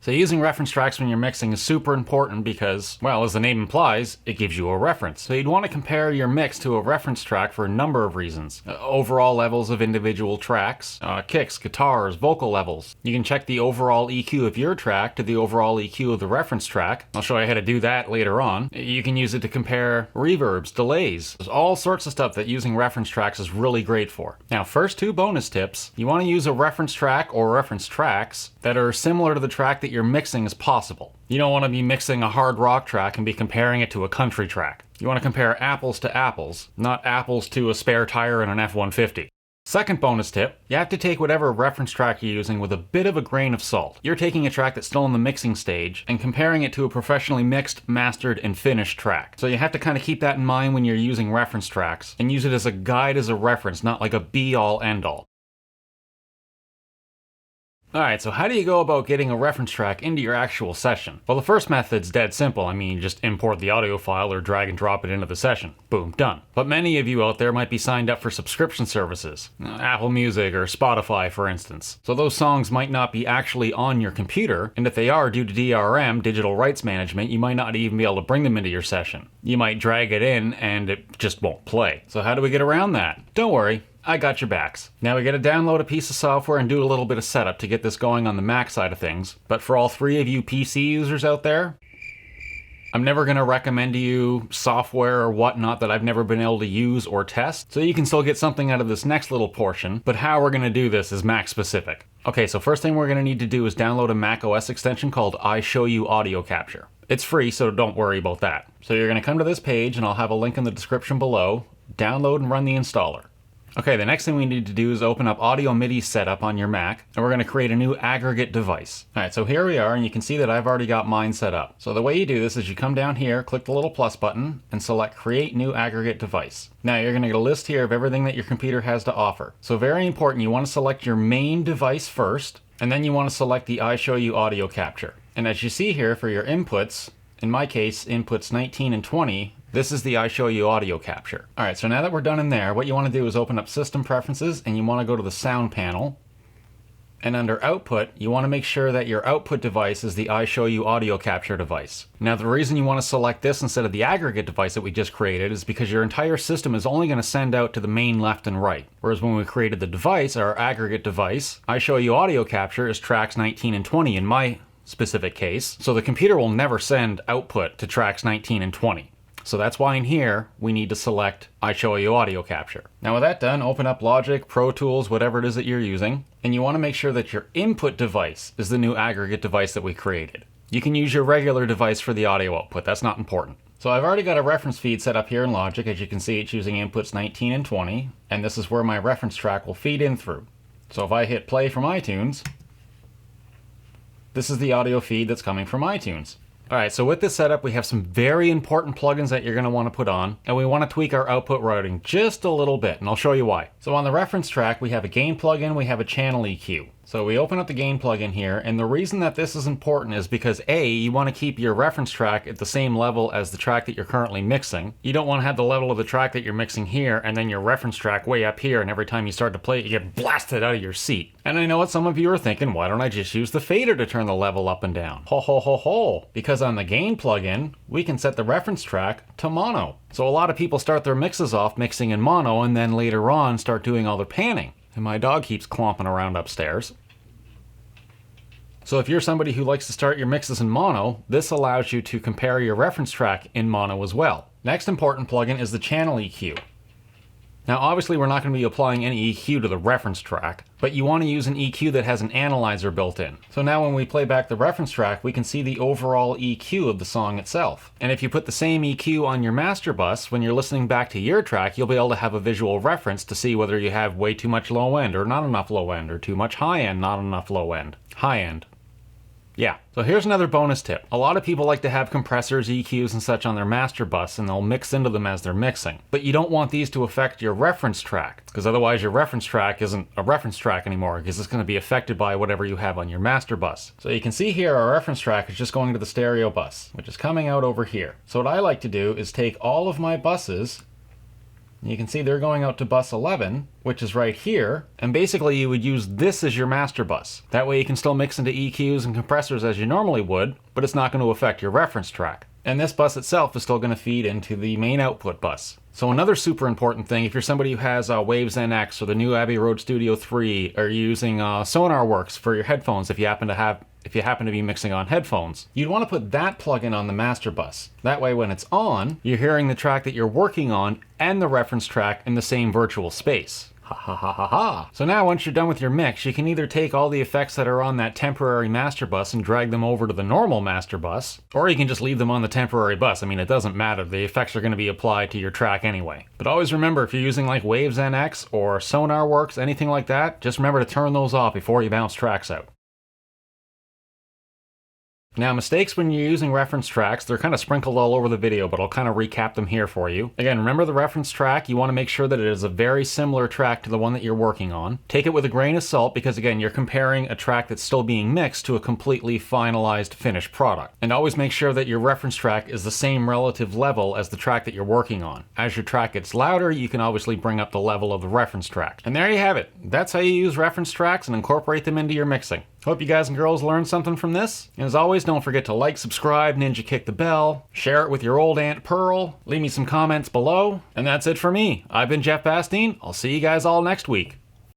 So using reference tracks when you're mixing is super important because, well, as the name implies, it gives you a reference. So you'd want to compare your mix to a reference track for a number of reasons. Overall levels of individual tracks, kicks, guitars, vocal levels. You can check the overall EQ of your track to the overall EQ of the reference track. I'll show you how to do that later on. You can use it to compare reverbs, delays. There's all sorts of stuff that using reference tracks is really great for. Now, first two bonus tips. You want to use a reference track or reference tracks that are similar to the track that you're mixing as possible. You don't want to be mixing a hard rock track and be comparing it to a country track. You want to compare apples to apples, not apples to a spare tire in an F-150. Second bonus tip, you have to take whatever reference track you're using with a bit of a grain of salt. You're taking a track that's still in the mixing stage and comparing it to a professionally mixed, mastered, and finished track. So you have to kind of keep that in mind when you're using reference tracks and use it as a guide, as a reference, not like a be-all, end-all. Alright, so how do you go about getting a reference track into your actual session? Well, the first method's dead simple. I mean, you just import the audio file or drag and drop it into the session. Boom, done. But many of you out there might be signed up for subscription services. Apple Music or Spotify, for instance. So those songs might not be actually on your computer, and if they are, due to DRM, digital rights management, you might not even be able to bring them into your session. You might drag it in and it just won't play. So how do we get around that? Don't worry. I got your backs. Now we gotta download a piece of software and do a little bit of setup to get this going on the Mac side of things. But for all three of you PC users out there, I'm never gonna recommend to you software or whatnot that I've never been able to use or test. So you can still get something out of this next little portion, but how we're gonna do this is Mac specific. Okay, so first thing we're gonna need to do is download a Mac OS extension called iShowU Audio Capture. It's free, so don't worry about that. So you're gonna come to this page and I'll have a link in the description below. Download and run the installer. Okay, the next thing we need to do is open up Audio MIDI Setup on your Mac, and we're going to create a new aggregate device. Alright, so here we are, and you can see that I've already got mine set up. So the way you do this is you come down here, click the little plus button, and select Create New Aggregate Device. Now you're going to get a list here of everything that your computer has to offer. So very important, you want to select your main device first, and then you want to select the iShowU Audio Capture. And as you see here, for your inputs, in my case, inputs 19 and 20, this is the iShowU Audio Capture. Alright, so now that we're done in there, what you want to do is open up System Preferences and you want to go to the Sound panel. And under Output, you want to make sure that your output device is the iShowU Audio Capture device. Now the reason you want to select this instead of the aggregate device that we just created is because your entire system is only going to send out to the main left and right. Whereas when we created the device, our aggregate device, iShowU Audio Capture is tracks 19 and 20 in my specific case. So the computer will never send output to tracks 19 and 20. So that's why in here, we need to select iShowU Audio Capture. Now with that done, open up Logic, Pro Tools, whatever it is that you're using, and you want to make sure that your input device is the new aggregate device that we created. You can use your regular device for the audio output, that's not important. So I've already got a reference feed set up here in Logic. As you can see, it's using inputs 19 and 20, and this is where my reference track will feed in through. So if I hit play from iTunes, this is the audio feed that's coming from iTunes. Alright, so with this setup, we have some very important plugins that you're going to want to put on, and we want to tweak our output routing just a little bit, and I'll show you why. So on the reference track, we have a gain plugin, we have a channel EQ. So we open up the gain plugin here, and the reason that this is important is because A, you want to keep your reference track at the same level as the track that you're currently mixing. You don't want to have the level of the track that you're mixing here, and then your reference track way up here, and every time you start to play it, you get blasted out of your seat. And I know what some of you are thinking, why don't I just use the fader to turn the level up and down? Ho ho ho ho! Because on the gain plugin, we can set the reference track to mono. So a lot of people start their mixes off mixing in mono, and then later on start doing all their panning. And my dog keeps clomping around upstairs. So if you're somebody who likes to start your mixes in mono, this allows you to compare your reference track in mono as well. Next important plugin is the channel EQ. Now obviously we're not going to be applying any EQ to the reference track, but you want to use an EQ that has an analyzer built in. So now when we play back the reference track, we can see the overall EQ of the song itself. And if you put the same EQ on your master bus, when you're listening back to your track, you'll be able to have a visual reference to see whether you have way too much low end or not enough low end, or too much high end, not enough low end. High end. Yeah, so here's another bonus tip. A lot of people like to have compressors, EQs, and such on their master bus, and they'll mix into them as they're mixing. But you don't want these to affect your reference track, because otherwise your reference track isn't a reference track anymore, because it's going to be affected by whatever you have on your master bus. So you can see here our reference track is just going to the stereo bus, which is coming out over here. So what I like to do is take all of my buses You can see they're going out to bus 11, which is right here, and basically you would use this as your master bus. That way you can still mix into EQs and compressors as you normally would, but it's not going to affect your reference track. And this bus itself is still going to feed into the main output bus. So another super important thing, if you're somebody who has Waves NX or the new Abbey Road Studio 3, or you're using SonarWorks for your headphones if you happen to be mixing on headphones, you'd want to put that plugin on the master bus. That way when it's on, you're hearing the track that you're working on and the reference track in the same virtual space. Ha ha ha ha ha. So now once you're done with your mix, you can either take all the effects that are on that temporary master bus and drag them over to the normal master bus, or you can just leave them on the temporary bus. I mean, it doesn't matter. The effects are going to be applied to your track anyway. But always remember, if you're using like Waves NX or SonarWorks, anything like that, just remember to turn those off before you bounce tracks out. Now, mistakes when you're using reference tracks, they're kind of sprinkled all over the video, but I'll kind of recap them here for you. Again, remember the reference track, you want to make sure that it is a very similar track to the one that you're working on. Take it with a grain of salt because, again, you're comparing a track that's still being mixed to a completely finalized finished product. And always make sure that your reference track is the same relative level as the track that you're working on. As your track gets louder, you can obviously bring up the level of the reference track. And there you have it. That's how you use reference tracks and incorporate them into your mixing. Hope you guys and girls learned something from this. And as always, don't forget to like, subscribe, ninja kick the bell, share it with your old Aunt Pearl, leave me some comments below. And that's it for me. I've been Jeff Bastine. I'll see you guys all next week.